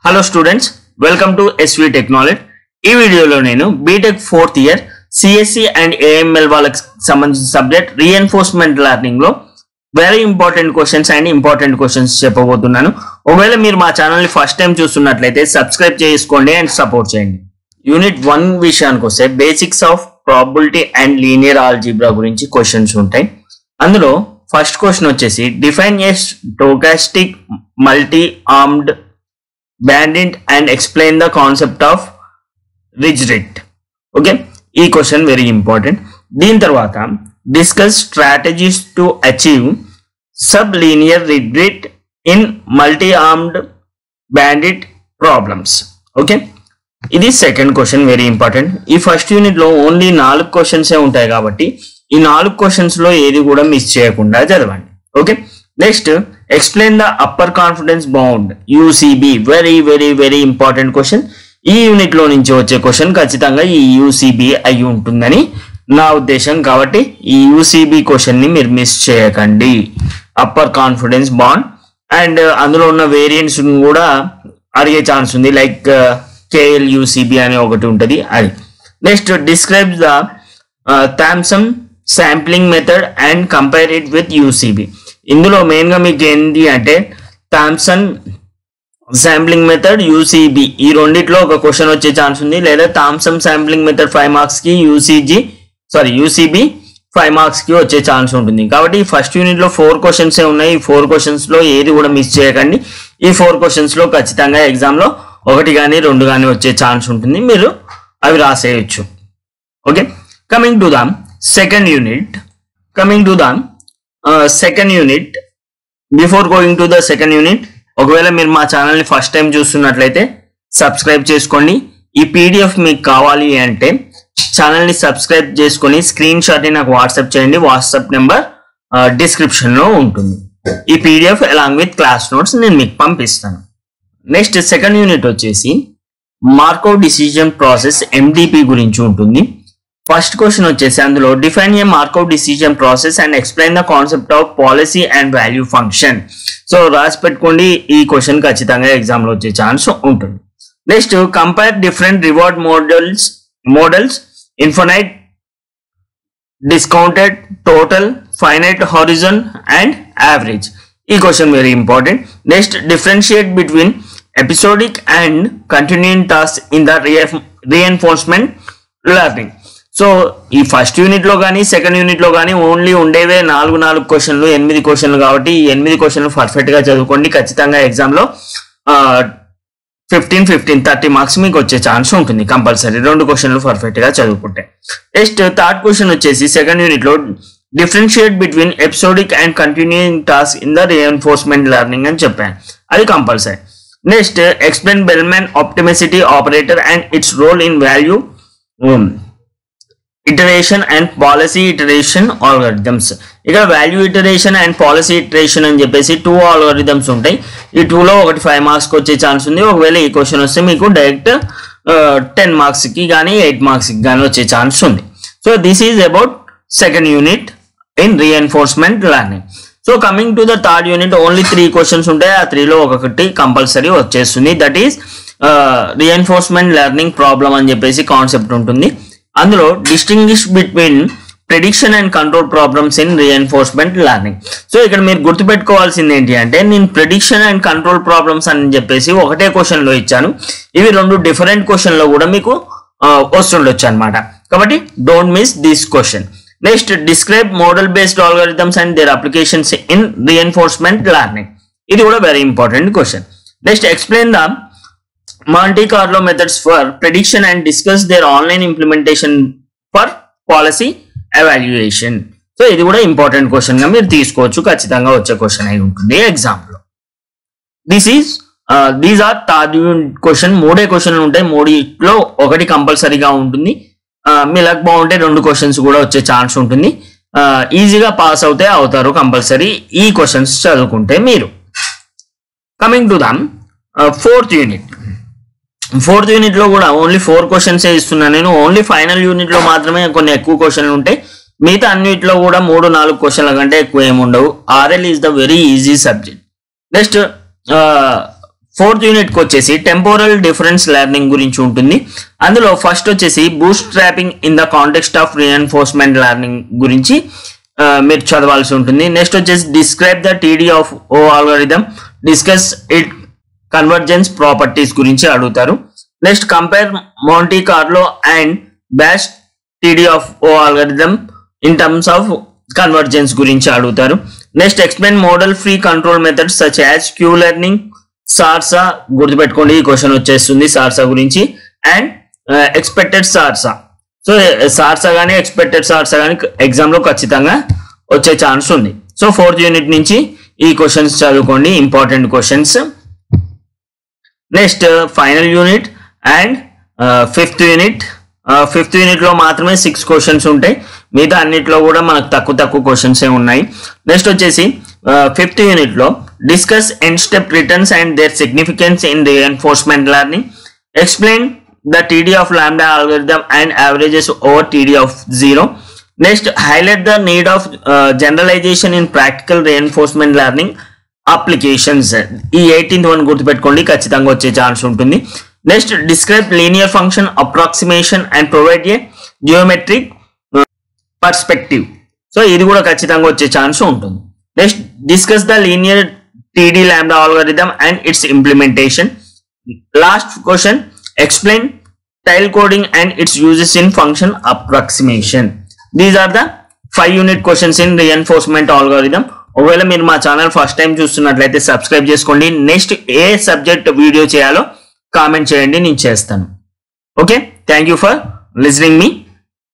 Hello students, welcome to SV Technology. ఈ వీడియోలో నేను BTech 4th year CSE and AML వాళ్ళకి సంబంధించిన సబ్జెక్ట్ రీఎన్ఫోర్స్మెంట్ లెర్నింగ్ లో very important questions and important questions చెప్పబోతున్నాను. ఒకవేళ మీరు మా ఛానల్ ని ఫస్ట్ టైం చూస్తున్నట్లయితే సబ్స్క్రైబ్ చేసుకోండి అండ్ సపోర్ట్ చేయండి. యూనిట్ 1 విషయానికి వస్తే basics of probability and linear algebra గురించి క్వశ్చన్స్ ఉంటాయి. అందులో ఫస్ట్ క్వశ్చన్ వచ్చేసి define a stochastic multi armed bandit and explain the concept of rigidity. Okay, ఈ క్వశ్చన్ వెరీ ఇంపార్టెంట్. దీని తర్వాత discuss strategies to achieve sub linear rigidity in multi armed bandit problems. Okay, ఇది second question very important. ఈ first unit లో only 4 questions ఉంటాయి కాబట్టి ఈ 4 questions లో ఏది కూడా మిస్ చేయకుండా చదవండి. Okay, next explain the upper confidence bound UCB. Very very very important question. ఈ యూనిట్ లో నుంచి వచ్చే క్వశ్చన్ ఖచ్చితంగా ఈ UCB అయి ఉంటుందని నా ఉద్దేశం. కాబట్టి ఈ UCB క్వశ్చన్ ని మీరు మిస్ చేయకండి. అప్పర్ కాన్ఫిడెన్స్ బాండ్ అండ్ అందులో ఉన్న వేరియంట్స్ కూడా అడిగే ఛాన్స్ ఉంది. లైక్ KLUCB అనే ఒకటి ఉంటుంది అది. Next describe the Thompson sampling method and compare it with UCB. ఇందులో మెయిన్ గా మీకు ఏంటి అంటే థామ్సన్ శాంప్లింగ్ మెథడ్ UCB ఈ రెండిట్లో ఒక క్వశ్చన్ వచ్చే ఛాన్స్ ఉంది. లేదా థామ్సన్ శాంప్లింగ్ మెథడ్ 5 మార్క్స్ కి UCB 5 మార్క్స్ కి వచ్చే ఛాన్స్ ఉంటుంది. కాబట్టి ఫస్ట్ యూనిట్ లో 4 క్వశ్చన్స్ ఉన్నాయి. ఈ 4 క్వశ్చన్స్ లో ఏది కూడా మిస్ చేయకండి. ఈ 4 క్వశ్చన్స్ లో ఖచ్చితంగా ఎగ్జామ్ లో 1 కానీ 2 కానీ వచ్చే ఛాన్స్ ఉంటుంది. మీరు అవి రాసేయచ్చు. Okay, coming to the second unit. Before going to the second unit, ఒకవేళ మీరు మా ఛానల్ ని ఫస్ట్ టైం చూస్తున్నట్లయితే సబ్స్క్రైబ్ చేసుకోండి. ఈ PDF మీకు కావాలి అంటే ఛానల్ ని సబ్స్క్రైబ్ చేసుకొని స్క్రీన్ షాట్ ని నాకు వాట్సాప్ చేయండి. వాట్సాప్ నెంబర్ డిస్క్రిప్షన్ లో ఉంటుంది. ఈ PDF along with class notes నేను మీకు పంపిస్తాను. నెక్స్ట్ సెకండ్ యూనిట్ వచ్చేసి మార్కోవ్ డిసిజన్ ప్రాసెస్ MDP గురించి ఉంటుంది. ఫస్ట్ క్వశ్చన్ వచ్చేసి అందులో define A Markov decision process and explain the concept of policy and value function. So రాసి పెట్టుకోండి, ఈ క్వశ్చన్ ఖచ్చితంగా ఎగ్జామ్ లో వచ్చే ఛాన్స్ ఉంటుంది. Next compare different reward models infinite, discounted, total, finite horizon and average. ఈ question very important. Next differentiate between episodic and continuing task in the reinforcement learning. So ఈ first unit లో కానీ second unit లో కానీ only ఉండేవే 4 క్వశ్చన్లు, 8 క్వశ్చన్లు. కాబట్టి ఈ 8 క్వశ్చన్లు పర్ఫెక్ట్ గా చదువుకోండి. ఖచ్చితంగా ఎగ్జామ్ లో 15 30 మార్క్స్ మీకు వచ్చే ఛాన్స్ ఉంటుంది కంపల్సరీ 2 క్వశ్చన్లు పర్ఫెక్ట్ గా చదువుకుంటే. నెక్స్ట్ థర్డ్ క్వశ్చన్ వచ్చేసి సెకండ్ యూనిట్ లో differentiate between episodic and continuing task in the reinforcement learning అని చెప్పాను, అది compulsory. Next explain Bellman optimality operator and its role in value iteration and policy iteration algorithms. ఇక్కడ value iteration and policy iteration అని చెప్పేసి 2 algorithms ఉంటాయి. ఈ 2లో ఒకటి 5 మార్క్స్ కి వచ్చే ఛాన్స్ ఉంది. ఒకవేళ ఈ క్వశ్చన్ వస్తే మీకు డైరెక్ట్ 10 మార్క్స్ కి కానీ 8 మార్క్స్ కి కానీ వచ్చే ఛాన్స్ ఉంది. So this is about second unit in reinforcement learning. So coming to the third unit only 3 questions ఉంటాయి. ఆ 3లో ఒకటి కంపల్సరీ వచ్చేస్తుంది. That is reinforcement learning problem అని చెప్పేసి కాన్సెప్ట్ ఉంటుంది. అందులో distinguish between prediction and control problems in reinforcement learning. So ఇక్కడ మీరు గుర్తుపెట్టుకోవాల్సింది ఏంటి అంటే నేను ప్రెడిక్షన్ అండ్ కంట్రోల్ ప్రాబ్లమ్స్ అని చెప్పేసి ఒకటే క్వశ్చన్ లో ఇచ్చాను. ఇవి 2 డిఫరెంట్ క్వశ్చన్ లో కూడా మీకు వస్తుండొచ్చు అనమాట. కాబట్టి don't miss this question. Next describe model based algorithms and there applications in reinforcement learning. ఇది కూడా very important question. Next explain the Monte Carlo methods for prediction and discuss their online implementation for policy evaluation. So ఇది కూడా important question గా మీరు తీసుకోవచ్చు. ఖచ్చితంగా వచ్చే question అయి ఉంటుంది ఎగ్జామ్ లో. These or third question. 3 క్వశ్చన్లు ఉంటాయి. 3లో ఒకటి కంపల్సరీగా ఉంటుంది. మీ లక్ బాగుంటే 2 క్వశ్చన్స్ కూడా వచ్చే ఛాన్స్ ఉంటుంది. ఈజీగా పాస్ అవుతారు కంపల్సరీ ఈ క్వశ్చన్స్ చదువుకుంటే మీరు. Coming to the fourth unit లో కూడా ఓన్లీ 4 క్వశ్చన్స్ ఇస్తున్నాను నేను. ఓన్లీ ఫైనల్ యూనిట్ లో మాత్రమే కొన్ని ఎక్కువ క్వశ్చన్లు ఉంటాయి. మిగతా అన్నిట్లో కూడా 3-4 క్వశ్చన్ల కంటే ఎక్కువ ఏమి ఉండవు. RL is the very easy subject. Next fourth unit కి వచ్చేసి టెంపోరల్ డిఫరెన్స్ లెర్నింగ్ గురించి ఉంటుంది. అందులో ఫస్ట్ వచ్చేసి bootstrapping in the context of reinforcement learning గురించి మీరు చదవాల్సి ఉంటుంది. నెక్స్ట్ వచ్చేసి describe the TD of O algorithm, discuss it convergence properties గురించి అడుగుతారు. Next compare Monte Carlo and batch TD of O algorithm in terms of convergence గురించి అడుగుతారు. Next explain model free control methods such as Q learning, SARSA, గుర్తుపెట్టుకోండి ఈ question వచ్చేస్తుంది SARSA గురించి, and expected SARSA. So SARSA కానీ expected సార్సా కానీ exam లో ఖచ్చితంగా వచ్చే ఛాన్స్ ఉంది. సో ఫోర్త్ యూనిట్ నుంచి ఈ క్వశ్చన్స్ చదువుకోండి, important questions. Next final unit and fifth unit లో మాత్రమే 6 క్వశ్చన్స్ ఉంటాయి, మిగతా అన్నిట్లో కూడా మనకు తక్కువ క్వశ్చన్స్ ఉన్నాయి. నెక్స్ట్ వచ్చేసి ఫిఫ్త్ యూనిట్ లో discuss n step returns and their significance in reinforcement learning, explain the TD of lambda algorithm and averages over TD of 0. Next highlight the need of generalisation in practical reinforcement learning applications. ఈ 18th one గుర్తుపెట్టుకోండి, ఖచ్చితంగా వచ్చే chance ఉంటుంది. Next describe linear function approximation and provide a geometric perspective. So ఇది కూడా ఖచ్చితంగా వచ్చే chance ఉంటుంది. Next discuss the linear TD lambda algorithm and its implementation. Last question explain tile coding and its uses in function approximation. These are the 5 unit questions in reinforcement algorithm. ఒకవేళ మీరు మా channel first time చూస్తున్నట్లయితే subscribe చేసుకోండి. Next ఏ subject video చేయాలో comment చేయండి, నేను చేస్తాను. Okay, thank you for listening me.